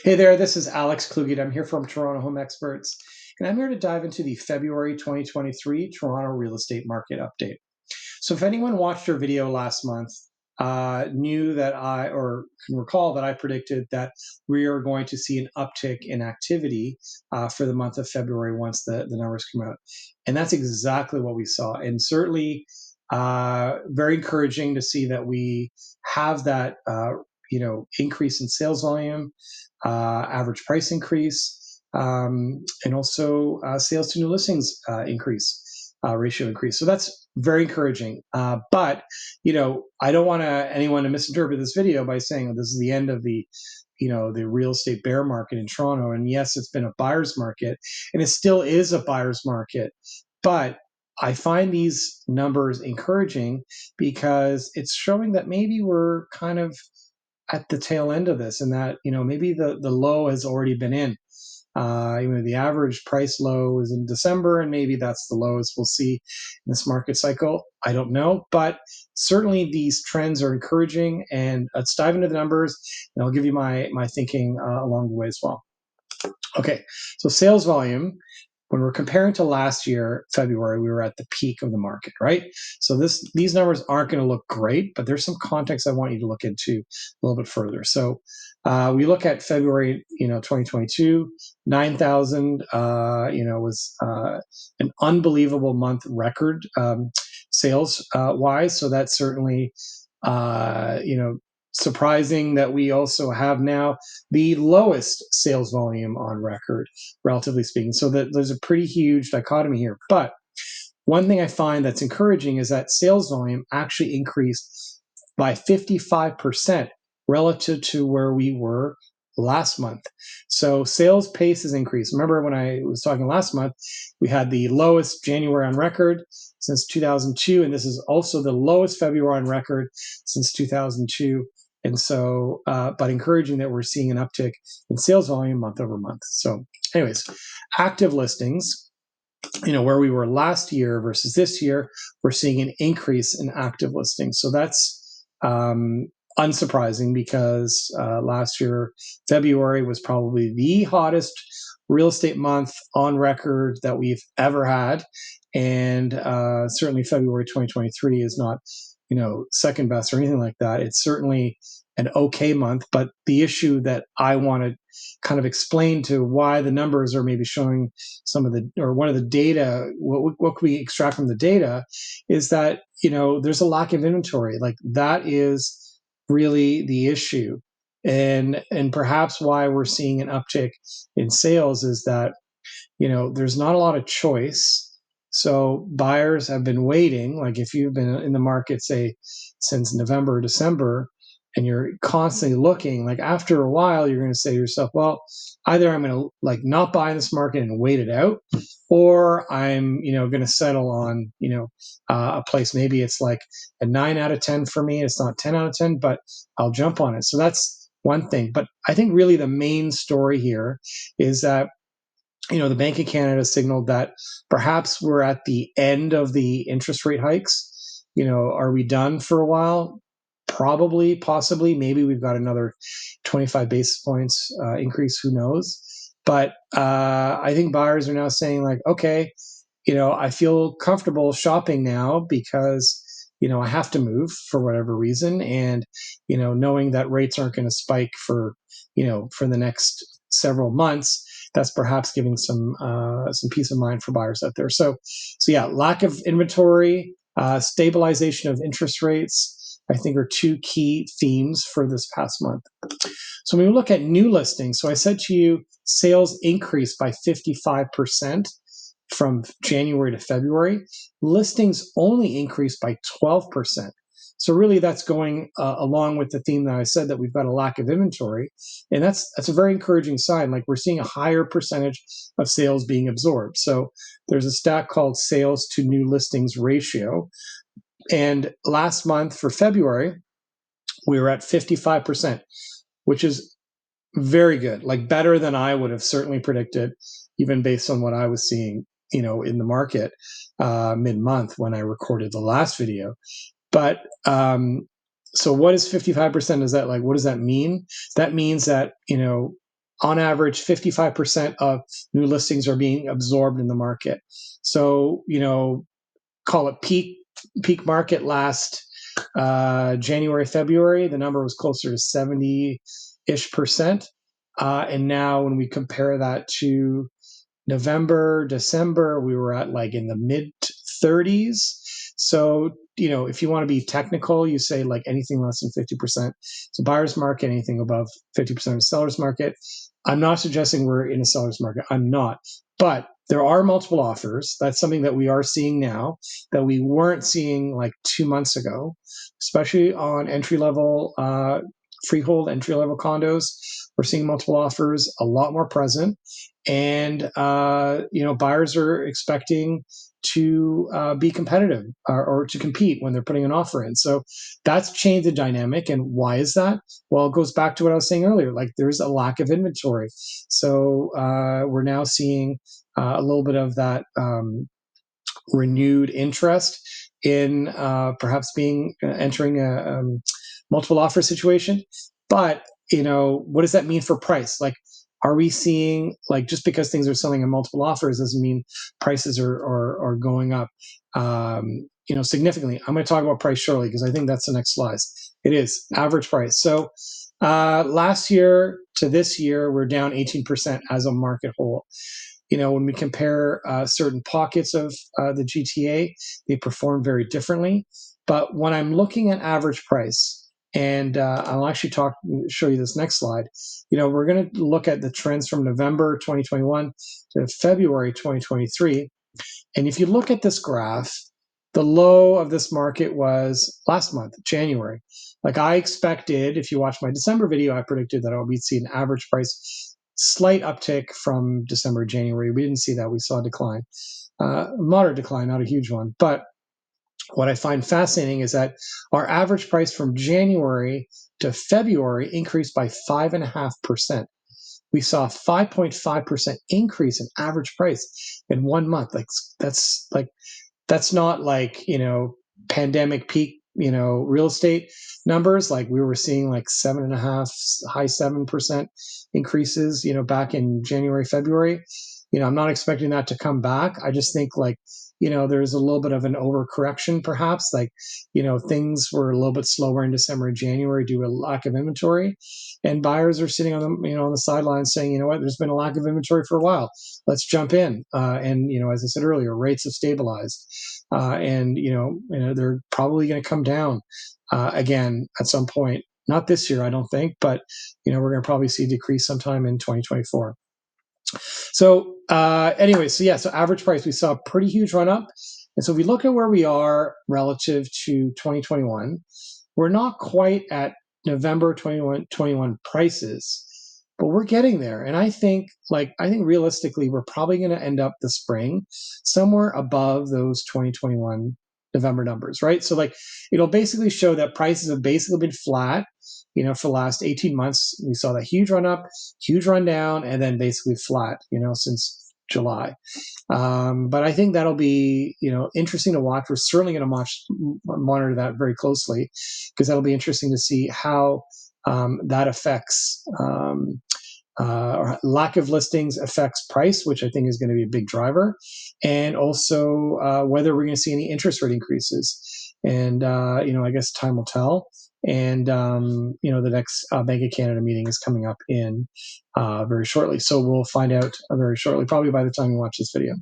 Hey there, this is Alex Kluget. I'm here from Toronto Home Experts, and I'm here to dive into the February 2023 Toronto real estate market update. So, if anyone watched our video last month, knew that or can recall that I predicted that we are going to see an uptick in activity for the month of February once the numbers come out. And that's exactly what we saw. And certainly very encouraging to see that we have that, increase in sales volume, average price increase, and also sales to new listings ratio increase. So that's very encouraging. But I don't want anyone to misinterpret this video by saying this is the end of the real estate bear market in Toronto. And yes, it's been a buyer's market, and it still is a buyer's market. But I find these numbers encouraging because it's showing that maybe we're kind of at the tail end of this, and that maybe the low has already been in. The average price low is in December, and maybe that's the lowest we'll see in this market cycle. I don't know, but certainly these trends are encouraging. And let's dive into the numbers, and I'll give you my thinking along the way as well. Okay, so sales volume. When we're comparing to last year, February, we were at the peak of the market, right? So these numbers aren't going to look great, but there's some context I want you to look into a little bit further. So we look at February, 2022, 9,000, was an unbelievable month record sales wise. So that's certainly, surprising that we also have now the lowest sales volume on record, relatively speaking. So that there's a pretty huge dichotomy here. But one thing I find that's encouraging is that sales volume actually increased by 55% relative to where we were last month. So sales pace has increased. Remember when I was talking last month, we had the lowest January on record since 2002, and this is also the lowest February on record since 2002. And so, but encouraging that we're seeing an uptick in sales volume month over month. So, anyways, active listings, where we were last year versus this year, we're seeing an increase in active listings. So that's unsurprising because last year, February was probably the hottest real estate month on record that we've ever had. And certainly February 2023 is not, second best or anything like that. It's certainly an okay month. But the issue that I want to kind of explain to why the numbers are maybe showing one of the data, what can we extract from the data is that, there's a lack of inventory. Like that is really the issue. And perhaps why we're seeing an uptick in sales is that, there's not a lot of choice. So buyers have been waiting. Like if you've been in the market, say, since November or December, and you're constantly looking, like after a while, you're going to say to yourself, well, either I'm going to like not buy in this market and wait it out, or I'm, going to settle on, a place. Maybe it's like a 9 out of 10 for me. It's not 10 out of 10, but I'll jump on it. So that's one thing. But I think really the main story here is that the Bank of Canada signaled that perhaps we're at the end of the interest rate hikes. Are we done for a while? Probably, possibly, maybe we've got another 25 basis points increase. Who knows? But I think buyers are now saying like, okay, I feel comfortable shopping now because I have to move for whatever reason, and knowing that rates aren't going to spike for the next several months, that's perhaps giving some peace of mind for buyers out there. So yeah, lack of inventory, stabilization of interest rates, I think are two key themes for this past month. So when we look at new listings, so I said to you, sales increased by 55% from January to February. Listings only increased by 12%. So really, that's going along with the theme that I said, that we've got a lack of inventory, and that's a very encouraging sign. Like we're seeing a higher percentage of sales being absorbed. So there's a stat called sales to new listings ratio, and last month for February, we were at 55%, which is very good, like better than I would have certainly predicted, even based on what I was seeing, in the market mid-month when I recorded the last video. But so what is 55%? Is that like, what does that mean? That means that, on average, 55% of new listings are being absorbed in the market. So, call it peak market last January, February, the number was closer to 70-ish%. And now when we compare that to November, December, we were at like in the mid 30s. So, if you want to be technical, you say like anything less than 50%. So buyer's market, anything above 50% of seller's market. I'm not suggesting we're in a seller's market. I'm not. But there are multiple offers. That's something that we are seeing now that we weren't seeing like 2 months ago, especially on entry level, freehold entry level condos. We're seeing multiple offers, a lot more present. And buyers are expecting to be competitive or to compete when they're putting an offer in. So that's changed the dynamic. And why is that? Well, it goes back to what I was saying earlier. Like there's a lack of inventory. So we're now seeing a little bit of that renewed interest in perhaps entering a multiple offer situation. But what does that mean for price? Like, are we seeing, like, just because things are selling in multiple offers doesn't mean prices are going up significantly. I'm going to talk about price shortly because I think that's the next slide. It is average price. So last year to this year, we're down 18% as a market whole. When we compare certain pockets of the GTA, they perform very differently. But when I'm looking at average price, and I'll actually show you this next slide, we're going to look at the trends from November 2021 to February 2023. And if you look at this graph, the low of this market was last month, January. Like I expected, if you watch my December video, I predicted that we'd see an average price slight uptick from December, January. We didn't see that. We saw a decline, moderate decline, not a huge one. But what I find fascinating is that our average price from January to February increased by 5.5%. We saw a 5.5% increase in average price in 1 month. That's not like, pandemic peak, real estate numbers. Like we were seeing like 7.5, high 7% increases, back in January, February. I'm not expecting that to come back. I just think like, there's a little bit of an overcorrection perhaps. Like, things were a little bit slower in December and January due to a lack of inventory. And buyers are sitting on on the sidelines saying, you know what, there's been a lack of inventory for a while. Let's jump in. And, as I said earlier, rates have stabilized. And, they're probably going to come down again at some point. Not this year, I don't think, but, we're going to probably see a decrease sometime in 2024. So so average price, we saw a pretty huge run up. And so if we look at where we are relative to 2021, we're not quite at November 2021 prices, but we're getting there. And I think realistically, we're probably going to end up the spring somewhere above those 2021 November numbers, right? So like, it'll basically show that prices have basically been flat, for the last 18 months. We saw that huge run up, huge run down, and then basically flat, since July. But I think that'll be, interesting to watch. We're certainly going to monitor that very closely because that'll be interesting to see how that affects or lack of listings affects price, which I think is going to be a big driver, and also whether we're going to see any interest rate increases. And I guess time will tell. And the next Bank of Canada meeting is coming up in very shortly, so we'll find out very shortly, probably by the time you watch this video.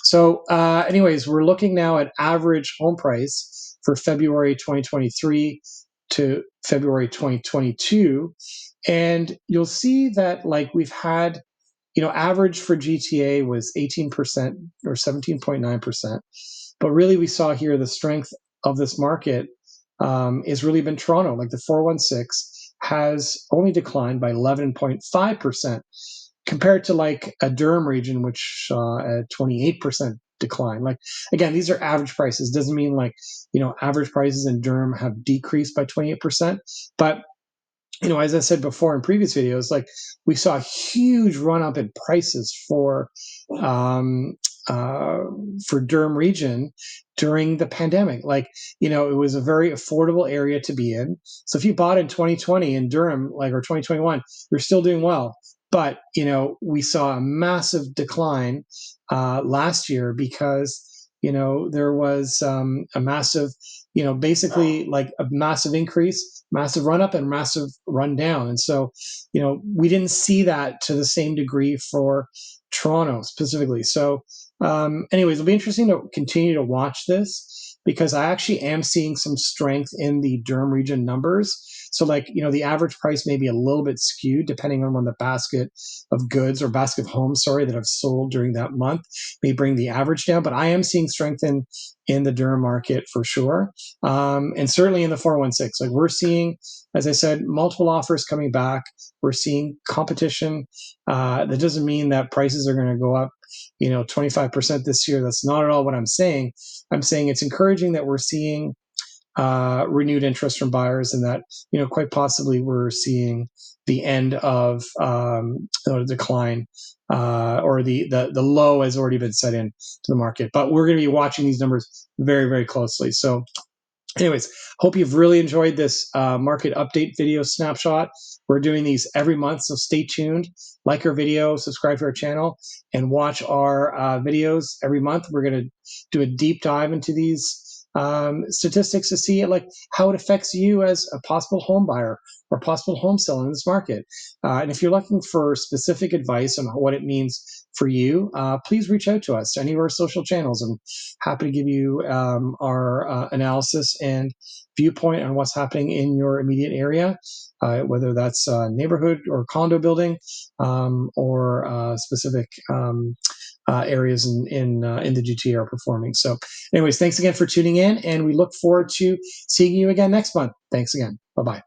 So, anyways, we're looking now at average home price for February 2023 to February 2022. And you'll see that like we've had, average for GTA was 18% or 17.9%. But really we saw here the strength of this market has really been Toronto. Like the 416 has only declined by 11.5% compared to like a Durham region, which saw a 28% decline. Like, again, these are average prices. Doesn't mean like, average prices in Durham have decreased by 28%. But as I said before in previous videos, like we saw a huge run up in prices for Durham region during the pandemic. Like, it was a very affordable area to be in. So if you bought in 2020 in Durham, like, or 2021, you're still doing well. But we saw a massive decline last year because there was a massive, basically like a massive increase, massive run up, and massive run down. And so, we didn't see that to the same degree for Toronto specifically. So, anyways, it'll be interesting to continue to watch this because I actually am seeing some strength in the Durham region numbers. So, like, the average price may be a little bit skewed depending on the basket of goods or basket of homes, sorry, that have sold during that month may bring the average down. But I am seeing strength in the Durham market for sure. And certainly in the 416. Like, we're seeing, as I said, multiple offers coming back. We're seeing competition. That doesn't mean that prices are going to go up 25% this year. That's not at all what I'm saying. I'm saying it's encouraging that we're seeing renewed interest from buyers, and that quite possibly we're seeing the end of the decline, or the low has already been set in to the market. But we're going to be watching these numbers very, very closely. So, anyways, hope you've really enjoyed this market update video snapshot. We're doing these every month, so stay tuned. Like our video, subscribe to our channel, and watch our videos every month. We're going to do a deep dive into these statistics to see like how it affects you as a possible home buyer or possible home seller in this market. And if you're looking for specific advice on what it means for you, please reach out to us, any of our social channels. I'm happy to give you our analysis and viewpoint on what's happening in your immediate area, whether that's neighborhood or condo building, or specific areas in the GTA are performing. So, anyways, thanks again for tuning in, and we look forward to seeing you again next month. Thanks again. Bye bye.